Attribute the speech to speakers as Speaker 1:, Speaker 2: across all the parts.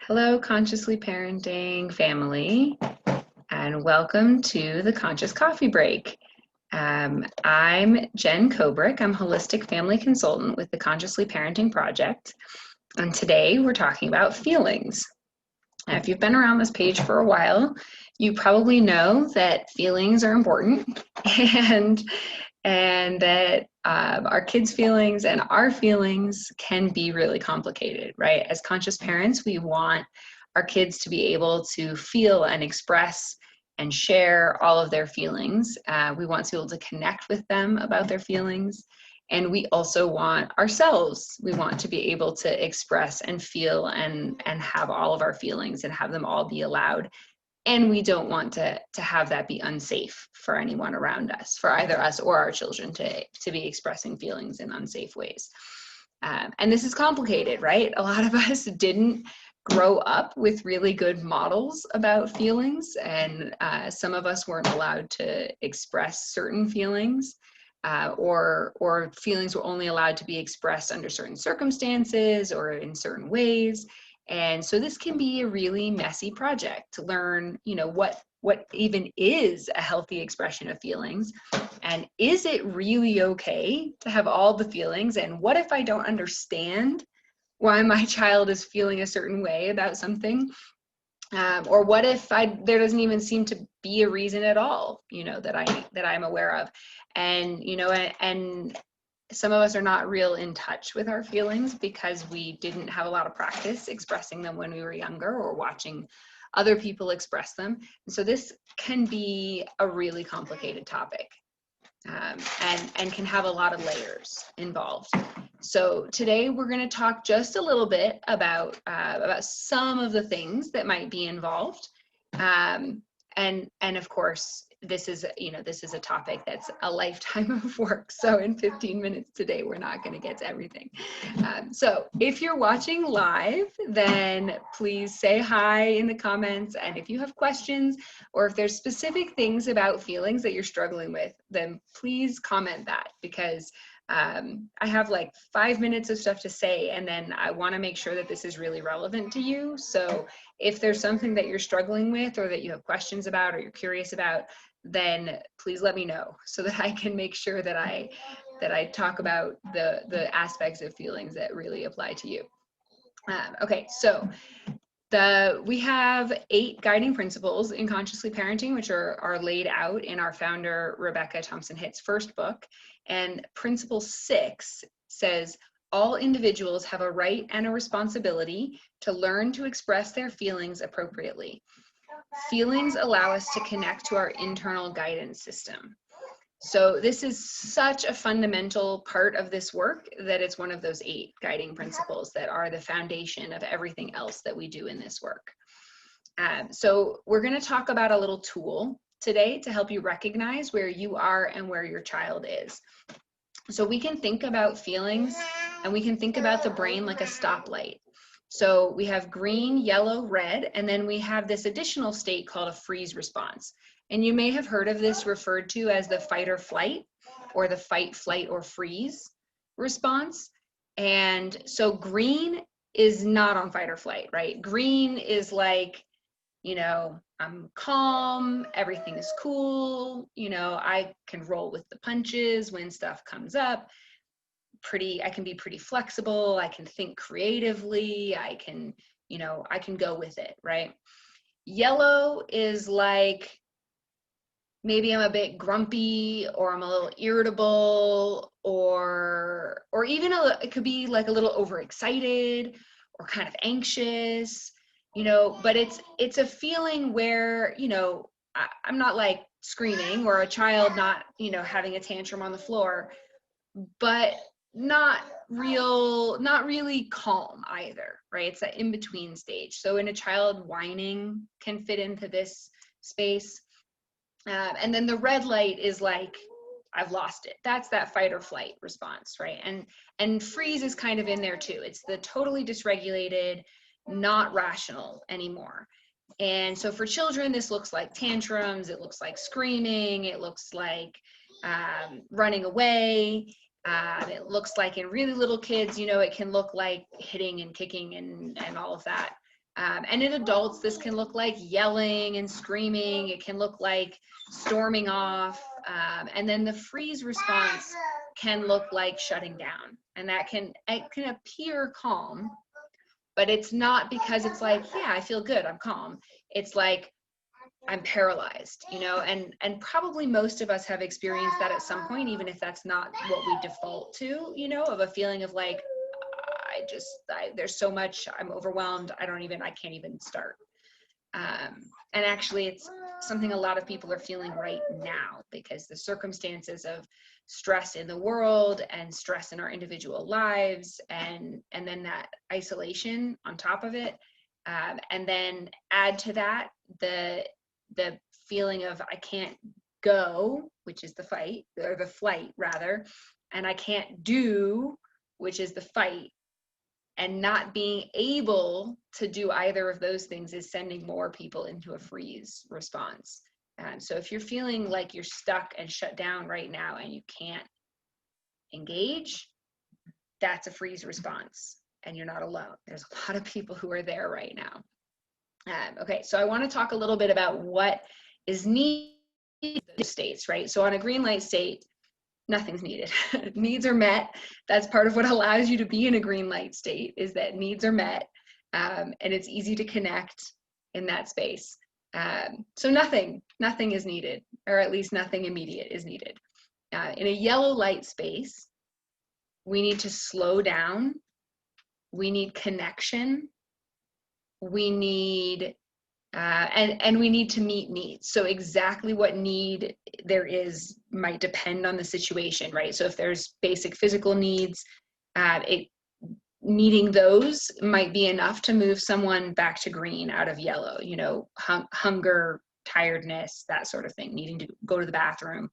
Speaker 1: Hello, Consciously Parenting family, and welcome to the Conscious Coffee Break. I'm Jen Kobrick. I'm holistic family consultant with the Consciously Parenting Project, and today we're talking about feelings. Now, if you've been around this page for a while, you probably know that feelings are important, and that our kids' feelings and our feelings can be really complicated, right? As conscious parents, we want our kids to be able to feel and express and share all of their feelings. We want to be able to connect with them about their feelings. And we also want ourselves, we want to be able to express and feel and have all of our feelings and have them all be allowed. And we don't want to have that be unsafe for anyone around us, for either us or our children to be expressing feelings in unsafe ways. And this is complicated, right? A lot of us didn't grow up with really good models about feelings, and some of us weren't allowed to express certain feelings, or feelings were only allowed to be expressed under certain circumstances or in certain ways. And so this can be a really messy project to learn, what even is a healthy expression of feelings, and is it really okay to have all the feelings, and what if I don't understand why my child is feeling a certain way about something, or what if there doesn't even seem to be a reason at all, that I'm aware of, and some of us are not real in touch with our feelings because we didn't have a lot of practice expressing them when we were younger or watching other people express them. And so this can be a really complicated topic, and can have a lot of layers involved. So today we're going to talk just a little bit about some of the things that might be involved, and of course this is a topic that's a lifetime of work. So in 15 minutes today we're not going to get to everything. So if you're watching live, then please say hi in the comments, and if you have questions or if there's specific things about feelings that you're struggling with, then please comment that, because I have like 5 minutes of stuff to say, and then I want to make sure that this is really relevant to you. So if there's something that you're struggling with or that you have questions about or you're curious about, then please let me know so that I can make sure that I talk about the aspects of feelings that really apply to you. Okay, so we have 8 guiding principles in consciously parenting, which are laid out in our founder Rebecca Thompson-Hitt's first book. And principle 6 says, all individuals have a right and a responsibility to learn to express their feelings appropriately. Feelings allow us to connect to our internal guidance system. So this is such a fundamental part of this work that it's one of those 8 guiding principles that are the foundation of everything else that we do in this work. So we're going to talk about a little tool today to help you recognize where you are and where your child is. So we can think about feelings, and we can think about the brain like a stoplight. So we have green, yellow, red, and then we have this additional state called a freeze response. And you may have heard of this referred to as the fight or flight, or the fight, flight, or freeze response. And so green is not on fight or flight, right? Green is like, I'm calm, everything is cool, I can roll with the punches when stuff comes up. I can be pretty flexible, I can think creatively, I can go with it, right? Yellow is like, maybe I'm a bit grumpy, or I'm a little irritable, or even it could be like a little overexcited or kind of anxious, but it's a feeling where, I'm not like screaming, or a child not, having a tantrum on the floor, but not really calm either, right? It's that in-between stage. So in a child, whining can fit into this space. And then the red light is like, I've lost it. That's that fight or flight response, right? And freeze is kind of in there too. It's the totally dysregulated, not rational anymore. And so for children, this looks like tantrums, it looks like screaming, it looks like running away. It looks like in really little kids, it can look like hitting and kicking and all of that. And in adults, this can look like yelling and screaming. It can look like storming off. And then the freeze response can look like shutting down. And it can appear calm, but it's not because it's like, yeah, I feel good, I'm calm. It's like, I'm paralyzed, and probably most of us have experienced that at some point, even if that's not what we default to, of a feeling of like, there's so much, I'm overwhelmed, I can't even start. And actually it's something a lot of people are feeling right now, because the circumstances of stress in the world and stress in our individual lives, and then that isolation on top of it, and then add to that the feeling of I can't go, which is the fight, or the flight rather, and I can't do, which is the fight. And not being able to do either of those things is sending more people into a freeze response. So if you're feeling like you're stuck and shut down right now and you can't engage, that's a freeze response, and you're not alone. There's a lot of people who are there right now. Okay, so I want to talk a little bit about what is needed in those states, right? So on a green light state, nothing's needed. Needs are met. That's part of what allows you to be in a green light state, is that needs are met, and it's easy to connect in that space. So nothing is needed, or at least nothing immediate is needed. In a yellow light space, we need to slow down. We need connection. We need and we need to meet needs. So exactly what need there is might depend on the situation, right? So if there's basic physical needs, meeting those might be enough to move someone back to green out of yellow, hunger, tiredness, that sort of thing, needing to go to the bathroom.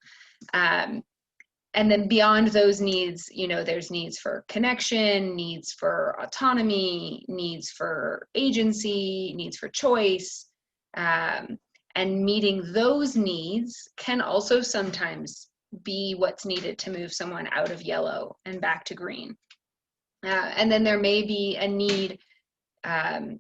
Speaker 1: And then beyond those needs, there's needs for connection, needs for autonomy, needs for agency, needs for choice. And meeting those needs can also sometimes be what's needed to move someone out of yellow and back to green. And then there may be a need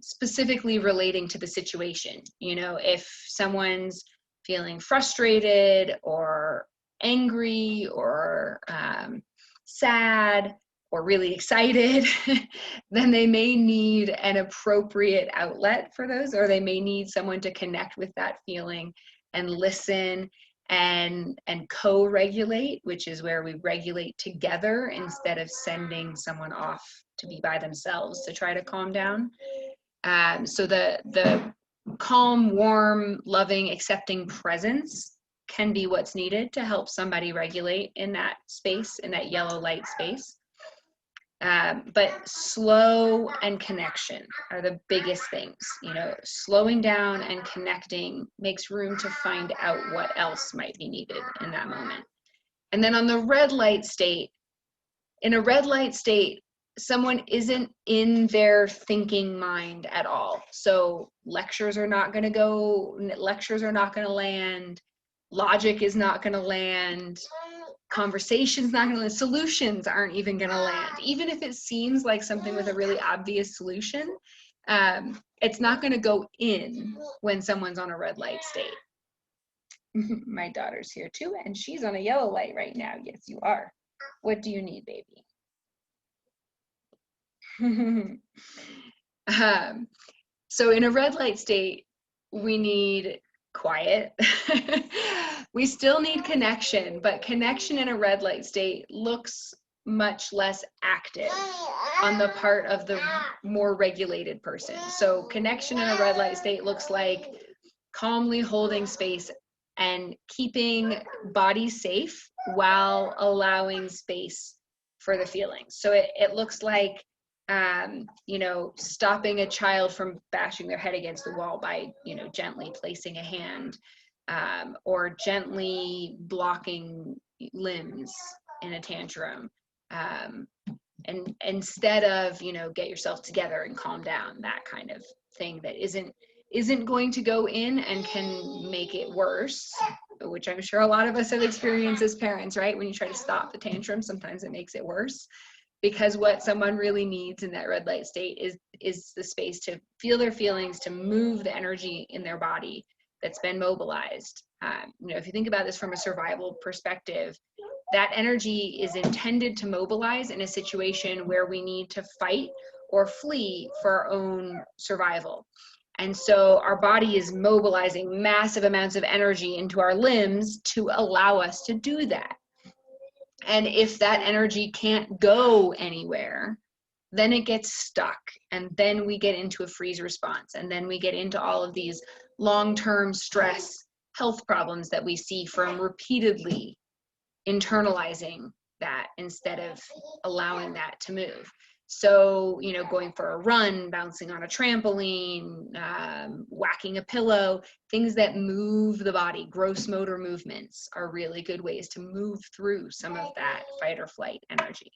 Speaker 1: specifically relating to the situation. If someone's feeling frustrated or angry or sad or really excited, then they may need an appropriate outlet for those, or they may need someone to connect with that feeling and listen and co-regulate, which is where we regulate together instead of sending someone off to be by themselves to try to calm down. So the calm, warm, loving, accepting presence can be what's needed to help somebody regulate in that space, in that yellow light space. But slow and connection are the biggest things. Slowing down and connecting makes room to find out what else might be needed in that moment. And then on the red light state, in a red light state, someone isn't in their thinking mind at all. So lectures are not going to land. Logic is not going to land. Conversations not going to land. Solutions aren't even going to land. Even if it seems like something with a really obvious solution, it's not going to go in when someone's on a red light state. My daughter's here too, and she's on a yellow light right now. Yes, you are. What do you need, baby? So in a red light state, we need quiet. We still need connection, but connection in a red light state looks much less active on the part of the more regulated person. So connection in a red light state looks like calmly holding space and keeping body safe while allowing space for the feelings. So it looks like stopping a child from bashing their head against the wall by, gently placing a hand, or gently blocking limbs in a tantrum. And instead of, get yourself together and calm down, that kind of thing that isn't going to go in and can make it worse, which I'm sure a lot of us have experienced as parents, right? When you try to stop the tantrum, sometimes it makes it worse. because what someone really needs in that red light state is the space to feel their feelings, to move the energy in their body that's been mobilized. If you think about this from a survival perspective, that energy is intended to mobilize in a situation where we need to fight or flee for our own survival. And so our body is mobilizing massive amounts of energy into our limbs to allow us to do that. And if that energy can't go anywhere, then it gets stuck. And then we get into a freeze response. And then we get into all of these long-term stress health problems that we see from repeatedly internalizing that instead of allowing that to move. So, going for a run, bouncing on a trampoline, whacking a pillow, things that move the body, gross motor movements are really good ways to move through some of that fight or flight energy.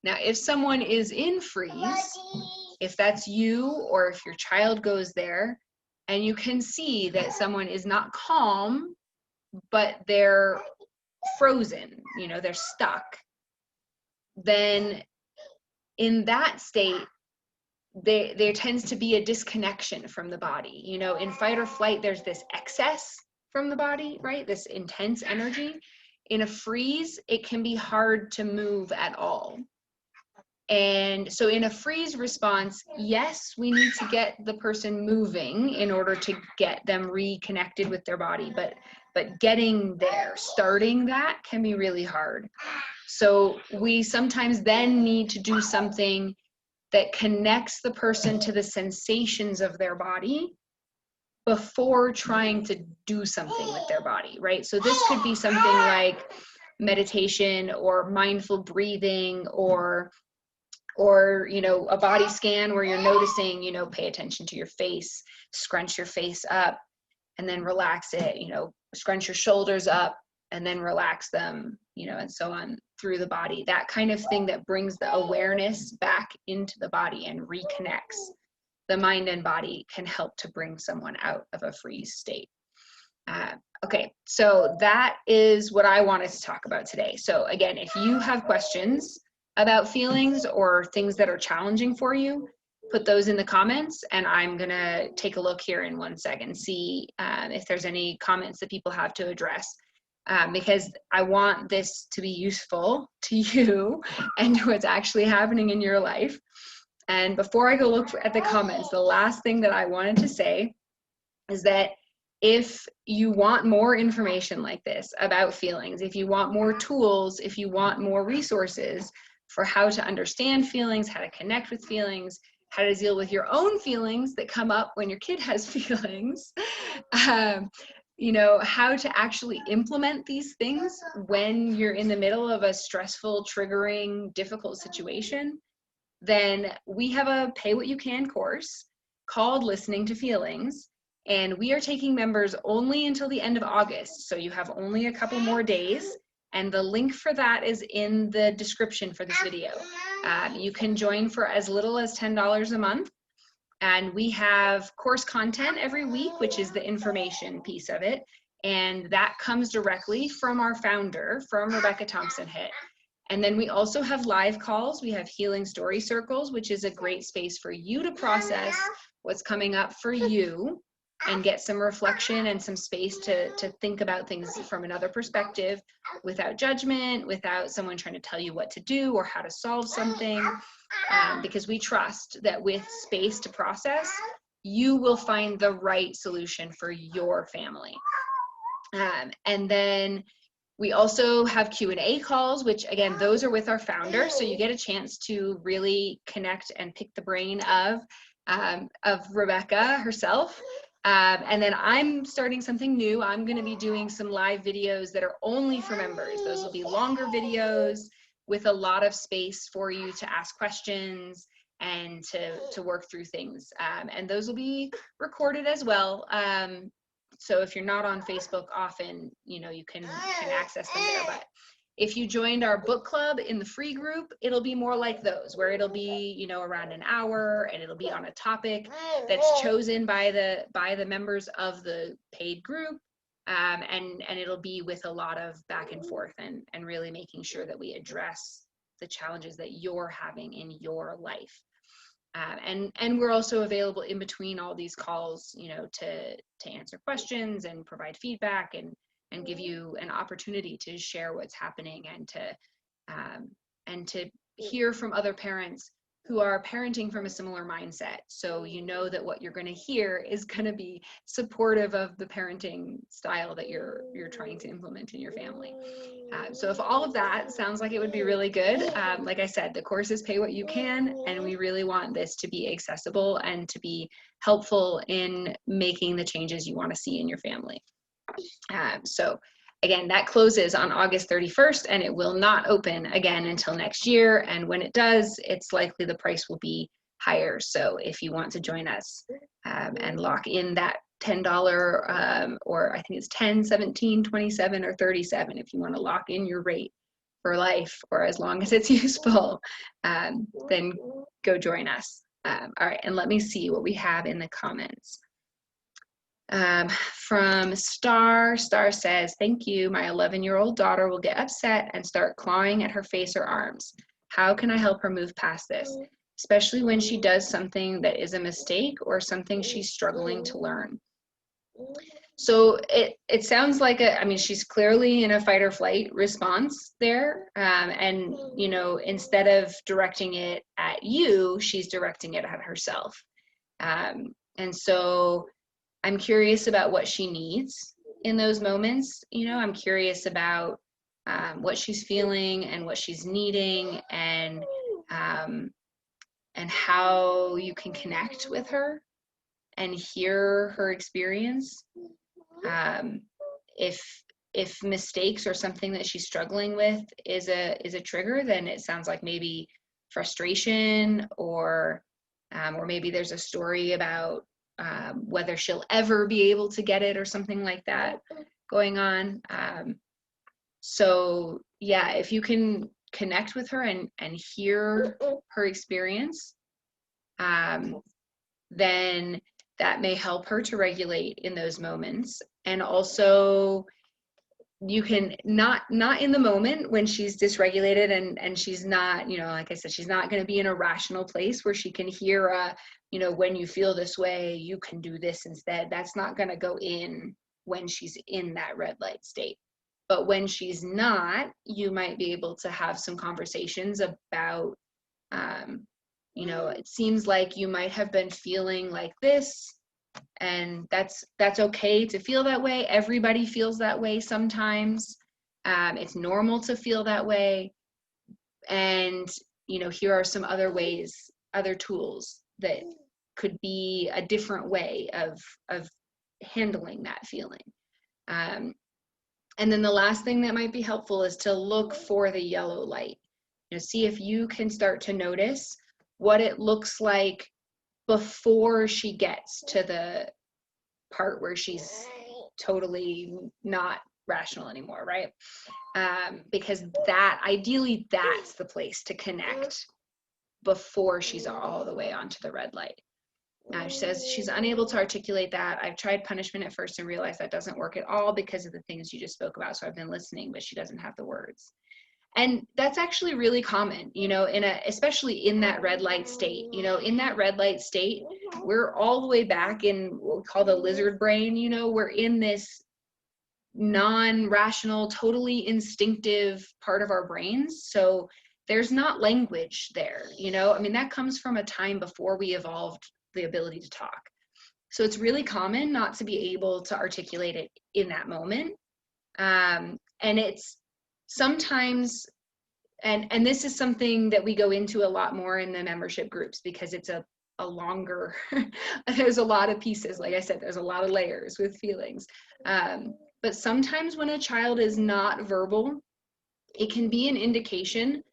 Speaker 1: Now, if someone is in freeze, if that's you or if your child goes there and you can see that someone is not calm, but they're frozen, they're stuck, then in that state, there tends to be a disconnection from the body. In fight or flight, there's this excess from the body, right? This intense energy. In a freeze, it can be hard to move at all. And so in a freeze response, yes, we need to get the person moving in order to get them reconnected with their body, but getting there, starting that can be really hard. So we sometimes then need to do something that connects the person to the sensations of their body before trying to do something with their body, right? So this could be something like meditation or mindful breathing or a body scan where you're noticing, pay attention to your face, scrunch your face up and then relax it, scrunch your shoulders up and then relax them, and so on through the body. That kind of thing that brings the awareness back into the body and reconnects the mind and body can help to bring someone out of a freeze state. Okay, so that is what I wanted to talk about today. So again, if you have questions about feelings or things that are challenging for you, put those in the comments and I'm gonna take a look here in 1 second, see if there's any comments that people have to address. Because I want this to be useful to you and to what's actually happening in your life. And before I go look at the comments, the last thing that I wanted to say is that if you want more information like this about feelings, if you want more tools, if you want more resources for how to understand feelings, how to connect with feelings, how to deal with your own feelings that come up when your kid has feelings, how to actually implement these things when you're in the middle of a stressful, triggering, difficult situation, then we have a pay what you can course called Listening to Feelings. And we are taking members only until the end of August. So you have only a couple more days. And the link for that is in the description for this video. You can join for as little as $10 a month. And we have course content every week, which is the information piece of it. And that comes directly from our founder, from Rebecca Thompson-Hitt. And then we also have live calls. We have Healing Story Circles, which is a great space for you to process what's coming up for you and get some reflection and some space to think about things from another perspective without judgment, without someone trying to tell you what to do or how to solve something. Because we trust that with space to process, you will find the right solution for your family. And then we also have Q&A calls, which again, those are with our founder. So you get a chance to really connect and pick the brain of Rebecca herself. And then I'm starting something new. I'm going to be doing some live videos that are only for members. Those will be longer videos with a lot of space for you to ask questions and to work through things. And those will be recorded as well. So if you're not on Facebook often, you can access them there. But if you joined our book club in the free group, it'll be more like those, where it'll be, around an hour, and it'll be on a topic that's chosen by the members of the paid group. And it'll be with a lot of back and forth and really making sure that we address the challenges that you're having in your life. And we're also available in between all these calls, you know, to answer questions and provide feedback and give you an opportunity to share what's happening and to hear from other parents who are parenting from a similar mindset. So you know that what you're going to hear is going to be supportive of the parenting style that you're trying to implement in your family. So if all of that sounds like it would be really good, like I said, the courses pay what you can, and we really want this to be accessible and to be helpful in making the changes you want to see in your family. So again, that closes on August 31st, and it will not open again until next year. And when it does, it's likely the price will be higher. So if you want to join us and lock in that $10, or I think it's 10, 17, 27, or 37, if you want to lock in your rate for life or as long as it's useful, then go join us. All right, and let me see what we have in the comments. From Star says, thank you. My 11-year-old daughter will get upset and start clawing at her face or arms. How can I help her move past this, especially when she does something that is a mistake or something she's struggling to learn? So it sounds like I mean, she's clearly in a fight or flight response there. And, you know, instead of directing it at you, she's directing it at herself. And so I'm curious about what she needs in those moments. You know, I'm curious about what she's feeling and what she's needing, and how you can connect with her and hear her experience. If mistakes or something that she's struggling with is a trigger, then it sounds like maybe frustration, or maybe there's a story about whether she'll ever be able to get it or something like that going on. So yeah, if you can connect with her and hear her experience, then that may help her to regulate in those moments. And also, you can not in the moment when she's dysregulated and she's not, you know, like I said, she's not going to be in a rational place where she can hear you know, when you feel this way, you can do this instead. That's not going to go in when she's in that red light state. But when she's not, you might be able to have some conversations about, you know, it seems like you might have been feeling like this, and that's okay to feel that way. Everybody feels that way sometimes. It's normal to feel that way. And, you know, here are some other ways, other tools that could be a different way of handling that feeling. And then the last thing that might be helpful is to look for the yellow light. You know, see if you can start to notice what it looks like before she gets to the part where she's totally not rational anymore, right? Because ideally that's the place to connect before she's all the way onto the red light. She says she's unable to articulate that. I've tried punishment at first and realized that doesn't work at all because of the things you just spoke about. So I've been listening, but she doesn't have the words. And that's actually really common, you know, especially in that red light state. You know, in that red light state, we're all the way back in what we call the lizard brain. You know, we're in this non-rational, totally instinctive part of our brains. So there's not language there, you know. I mean, that comes from a time before we evolved the ability to talk. So it's really common not to be able to articulate it in that moment. And it's sometimes, and this is something that we go into a lot more in the membership groups because it's a longer, there's a lot of pieces. Like I said, there's a lot of layers with feelings. But sometimes when a child is not verbal, it can be an indication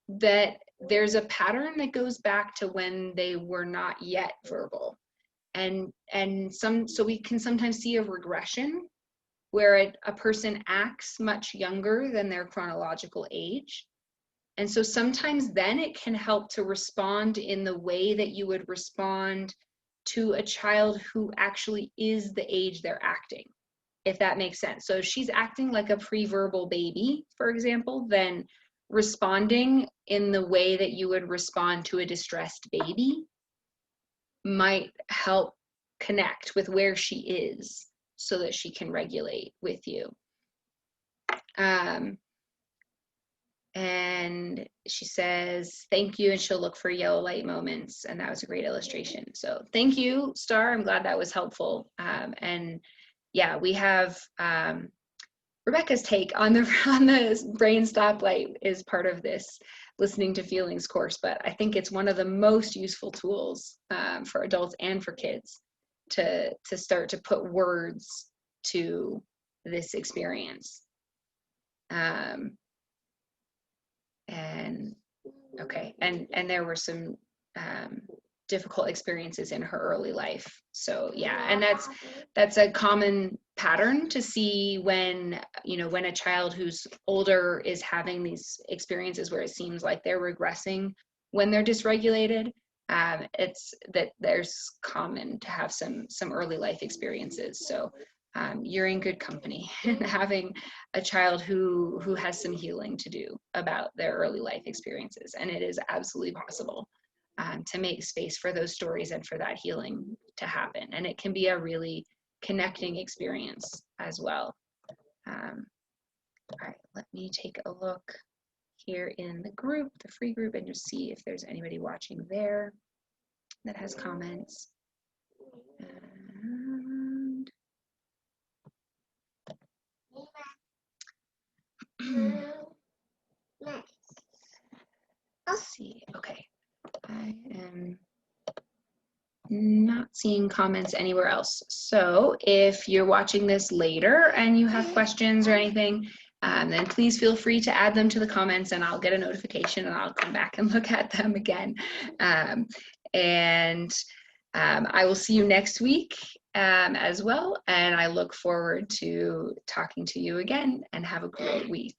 Speaker 1: that there's a pattern that goes back to when they were not yet verbal. So we can sometimes see a regression where a person acts much younger than their chronological age. And so sometimes then it can help to respond in the way that you would respond to a child who actually is the age they're acting, if that makes sense. So if she's acting like a pre-verbal baby, for example, then responding in the way that you would respond to a distressed baby might help connect with where she is so that she can regulate with you. And she says, thank you, and she'll look for yellow light moments. And that was a great illustration. So thank you, Star. I'm glad that was helpful. And yeah, we have Rebecca's take on the brain stoplight is part of this listening to feelings course, but I think it's one of the most useful tools for adults and for kids to start to put words to this experience. And okay, and there were some difficult experiences in her early life. So yeah, and that's a common pattern to see when, you know, when a child who's older is having these experiences where it seems like they're regressing when they're dysregulated. It's that there's common to have some early life experiences. So you're in good company having a child who has some healing to do about their early life experiences, and it is absolutely possible to make space for those stories and for that healing to happen. And it can be a really connecting experience as well. All right, let me take a look here in the group, the free group, and just see if there's anybody watching there that has comments. And let's see, okay. I am not seeing comments anywhere else. So if you're watching this later and you have questions or anything, then please feel free to add them to the comments and I'll get a notification and I'll come back and look at them again. I will see you next week as well. And I look forward to talking to you again, and have a great week.